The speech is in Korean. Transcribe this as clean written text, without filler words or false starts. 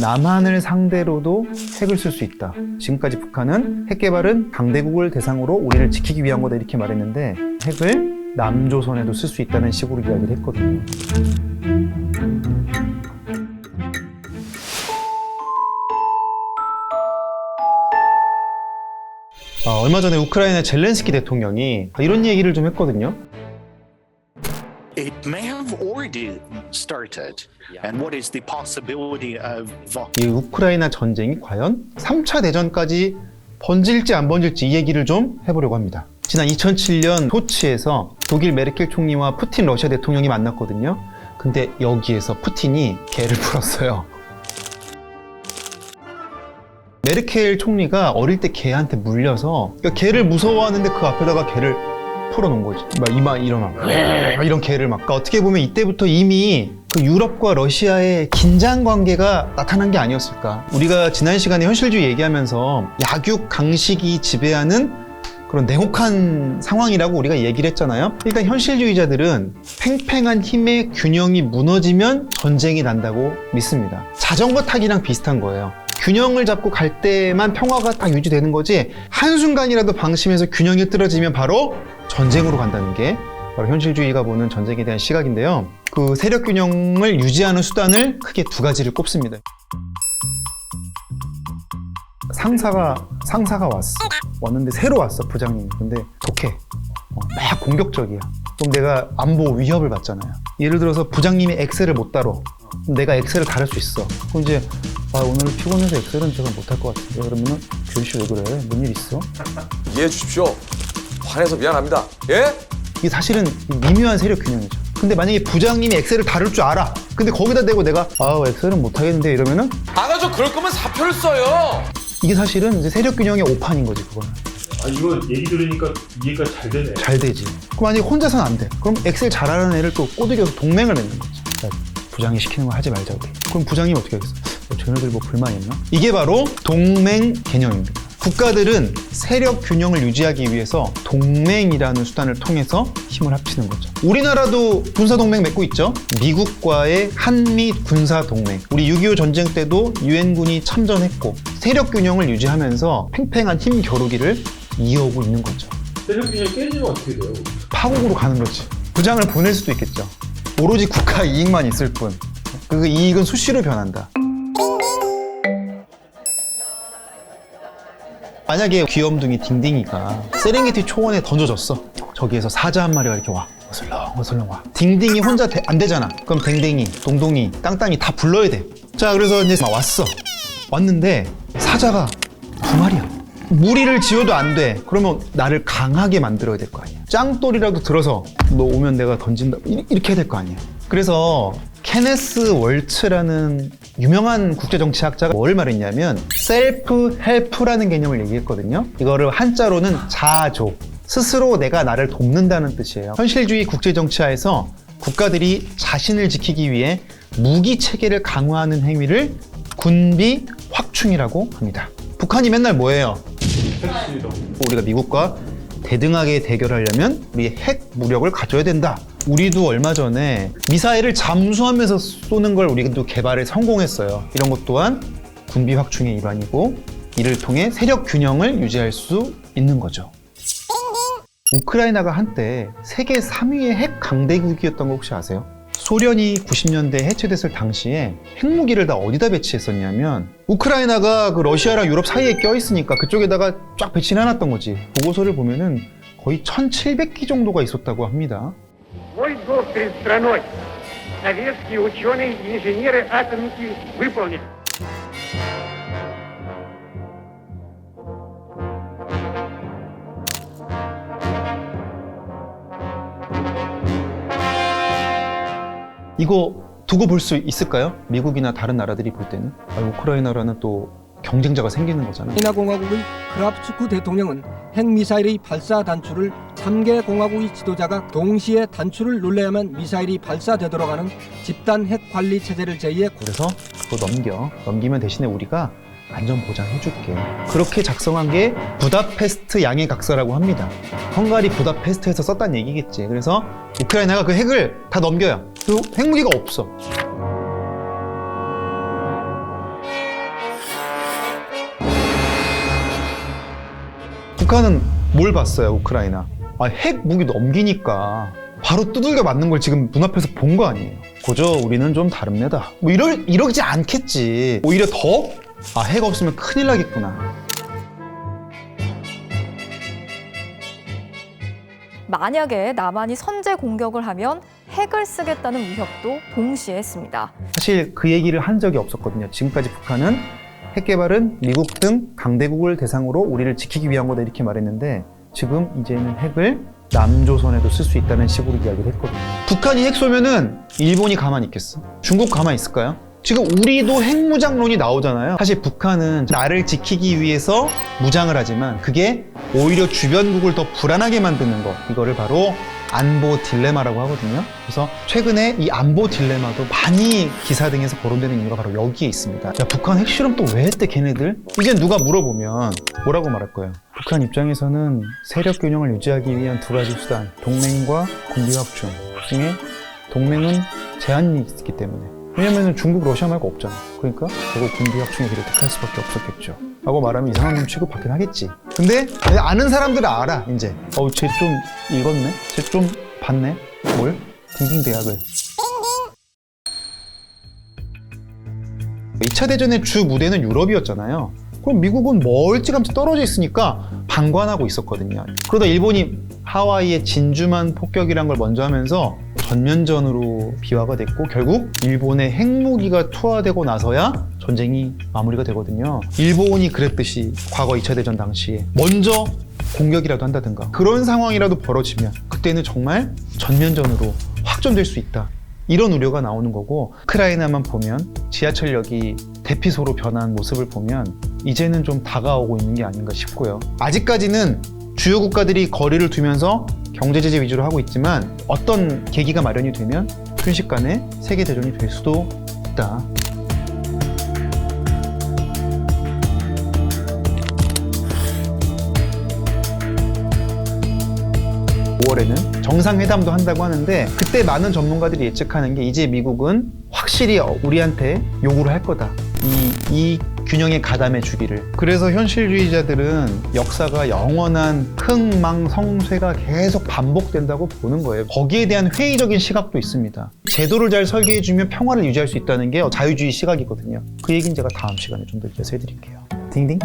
남한을 상대로도 핵을 쓸 수 있다. 지금까지 북한은 핵 개발은 강대국을 대상으로 우리를 지키기 위한 거다 이렇게 말했는데 핵을 남조선에도 쓸 수 있다는 식으로 이야기를 했거든요. 얼마 전에 우크라이나 젤렌스키 대통령이 이런 얘기를 좀 했거든요. It may have already started, and what is the possibility of 이 우크라이나 전쟁이 과연 3차 대전까지 번질지 안 번질지 이 얘기를 좀 해보려고 합니다. 지난 2007년 소치에서 독일 메르켈 총리와 푸틴 러시아 대통령이 만났거든요. 근데 여기에서 푸틴이 개를 풀었어요. 메르켈 총리가 어릴 때 개한테 물려서 개를 무서워하는데 그 앞에다가 개를 풀어놓은 거지. 막 이마 일어나 이런 개를 막. 어떻게 보면 이때부터 이미 그 유럽과 러시아의 긴장 관계가 나타난 게 아니었을까. 우리가 지난 시간에 현실주의 얘기하면서 약육 강식이 지배하는 그런 냉혹한 상황이라고 우리가 얘기를 했잖아요. 일단 현실주의자들은 팽팽한 힘의 균형이 무너지면 전쟁이 난다고 믿습니다. 자전거 타기랑 비슷한 거예요. 균형을 잡고 갈 때만 평화가 딱 유지되는 거지, 한순간이라도 방심해서 균형이 흐트러지면 바로 전쟁으로 간다는 게 바로 현실주의가 보는 전쟁에 대한 시각인데요. 그 세력 균형을 유지하는 수단을 크게 두 가지를 꼽습니다. 상사가 왔는데 새로 왔어, 부장님이. 근데 독해. 막 공격적이야. 그럼 내가 안보 위협을 받잖아요. 예를 들어서 부장님이 엑셀을 못 다뤄. 그럼 내가 엑셀을 다룰 수 있어. 그럼 이제 오늘 피곤해서 엑셀은 제가 못할 것 같은데. 그러면은 교수씨 왜 그래? 뭔 일 있어? 이해해 주십시오. 화내서 미안합니다. 예? 이게 사실은 미묘한 세력 균형이죠. 근데 만약에 부장님이 엑셀을 다룰 줄 알아. 근데 거기다 대고 내가 엑셀은 못하겠는데 이러면은 저 그럴 거면 사표를 써요. 이게 사실은 이제 세력 균형의 오판인 거지, 그거는. 이거 얘기 들으니까 이해가 잘 되네. 잘 되지. 그럼 만약에 혼자서는 안 돼. 그럼 엑셀 잘하는 애를 또 꼬드겨서 동맹을 맺는 거지. 야, 부장이 시키는 거 하지 말자 우리. 그럼 부장님 어떻게 하겠어? 쟤네들 뭐 불만 있나? 이게 바로 동맹 개념입니다. 국가들은 세력 균형을 유지하기 위해서 동맹이라는 수단을 통해서 힘을 합치는 거죠. 우리나라도 군사동맹 맺고 있죠. 미국과의 한미 군사동맹. 우리 6.25 전쟁 때도 유엔군이 참전했고 세력 균형을 유지하면서 팽팽한 힘 겨루기를 이어오고 있는 거죠. 세력 균형 깨지면 어떻게 돼요? 파국으로 가는 거지. 부장을 보낼 수도 있겠죠. 오로지 국가 이익만 있을 뿐. 그 이익은 수시로 변한다. 만약에 귀염둥이 딩딩이가 세렝게티 초원에 던져졌어. 저기에서 사자 한 마리가 이렇게 와. 어슬렁 와. 딩딩이 혼자 안 되잖아. 그럼 댕댕이, 동동이, 땅땅이 다 불러야 돼. 자, 그래서 이제 막 왔어. 왔는데 사자가 두 마리야. 무리를 지어도 안 돼. 그러면 나를 강하게 만들어야 될 거 아니야. 짱돌이라도 들어서 너 오면 내가 던진다. 이렇게 해야 될 거 아니야. 그래서 케네스 월츠라는 유명한 국제정치학자가 뭘 말했냐면 셀프 헬프라는 개념을 얘기했거든요. 이거를 한자로는 자조, 스스로 내가 나를 돕는다는 뜻이에요. 현실주의 국제정치하에서 국가들이 자신을 지키기 위해 무기 체계를 강화하는 행위를 군비 확충이라고 합니다. 북한이 맨날 뭐예요? 우리가 미국과 대등하게 대결하려면 우리 핵 무력을 가져야 된다. 우리도 얼마 전에 미사일을 잠수하면서 쏘는 걸 우리도 개발에 성공했어요. 이런 것 또한 군비 확충의 일환이고 이를 통해 세력 균형을 유지할 수 있는 거죠. 우크라이나가 한때 세계 3위의 핵 강대국이었던 거 혹시 아세요? 소련이 90년대 해체됐을 당시에 핵무기를 다 어디다 배치했었냐면 우크라이나가 그 러시아랑 유럽 사이에 껴있으니까 그쪽에다가 쫙 배치해놨던 거지. 보고서를 보면은 거의 1700기 정도가 있었다고 합니다. Мой долг перед страной советские ученые и инженеры-атомники выполнили. 이거 두고 볼 수 있을까요? 미국이나 다른 나라들이 볼 때는 우크라이나라는 또 경쟁자가 생기는 거잖아요. 우크라이나 공화국의 크랍츠크 대통령은 핵미사일의 발사 단추를 3개 공화국의 지도자가 동시에 단추를 눌러야만 미사일이 발사되도록 하는 집단 핵 관리 체제를 제의해. 그래서 그거 넘기면 대신에 우리가 안전 보장해줄게. 그렇게 작성한 게 부다페스트 양해각서라고 합니다. 헝가리 부다페스트에서 썼다는 얘기겠지. 그래서 우크라이나가 그 핵을 다 넘겨요. 그리고 핵무기가 없어. 북한은 뭘 봤어요, 우크라이나? 핵 무기 넘기니까 바로 두들겨 맞는 걸 지금 눈앞에서 본 거 아니에요. 그저 우리는 좀 다릅니다. 뭐 이러지 않겠지. 오히려 더 핵 없으면 큰일 나겠구나. 만약에 남한이 선제 공격을 하면 핵을 쓰겠다는 위협도 동시에 했습니다. 사실 그 얘기를 한 적이 없었거든요. 지금까지 북한은 핵 개발은 미국 등 강대국을 대상으로 우리를 지키기 위한 거다 이렇게 말했는데 지금 이제는 핵을 남조선에도 쓸 수 있다는 식으로 이야기를 했거든요. 북한이 핵 쏘면은 일본이 가만히 있겠어? 중국 가만히 있을까요? 지금 우리도 핵무장론이 나오잖아요. 사실 북한은 나를 지키기 위해서 무장을 하지만 그게 오히려 주변국을 더 불안하게 만드는 거, 이거를 바로 안보 딜레마라고 하거든요. 그래서 최근에 이 안보 딜레마도 많이 기사 등에서 거론되는 이유가 바로 여기에 있습니다. 야, 북한 핵실험 또 왜 했대 걔네들? 이제 누가 물어보면 뭐라고 말할 거예요? 북한 입장에서는 세력 균형을 유지하기 위한 두 가지 수단, 동맹과 군비 확충 중에 동맹은 제한이 있기 때문에, 왜냐면 중국, 러시아 말고 없잖아. 그러니까 결국 군비 확충의 길을 택할 수밖에 없었겠죠 라고 말하면 이상한 놈 취급받긴 하겠지. 근데 아는 사람들은 알아. 이제 쟤 좀 읽었네? 쟤 좀 봤네? 뭘? 딩딩 대학을. 2차 대전의 주 무대는 유럽이었잖아요. 그럼 미국은 멀찌감치 떨어져 있으니까 방관하고 있었거든요. 그러다 일본이 하와이의 진주만 폭격이란 걸 먼저 하면서 전면전으로 비화가 됐고 결국 일본의 핵무기가 투하되고 나서야 전쟁이 마무리가 되거든요. 일본이 그랬듯이 과거 2차 대전 당시에 먼저 공격이라도 한다든가 그런 상황이라도 벌어지면 그때는 정말 전면전으로 확전될 수 있다. 이런 우려가 나오는 거고, 우크라이나만 보면 지하철역이 대피소로 변한 모습을 보면 이제는 좀 다가오고 있는 게 아닌가 싶고요. 아직까지는 주요 국가들이 거리를 두면서 경제 제재 위주로 하고 있지만 어떤 계기가 마련이 되면 순식간에 세계 대전이 될 수도 있다. (5월에는) 정상회담도 한다고 하는데 그때 많은 전문가들이 예측하는 게 이제 미국은 확실히 우리한테 요구를 할 거다. 이 균형에 가담해 주기를. 그래서 현실주의자들은 역사가 영원한 흥망성쇠가 계속 반복된다고 보는 거예요. 거기에 대한 회의적인 시각도 있습니다. 제도를 잘 설계해주면 평화를 유지할 수 있다는 게 자유주의 시각이거든요. 그 얘기는 제가 다음 시간에 좀 더 이어서 해드릴게요. 딩딩.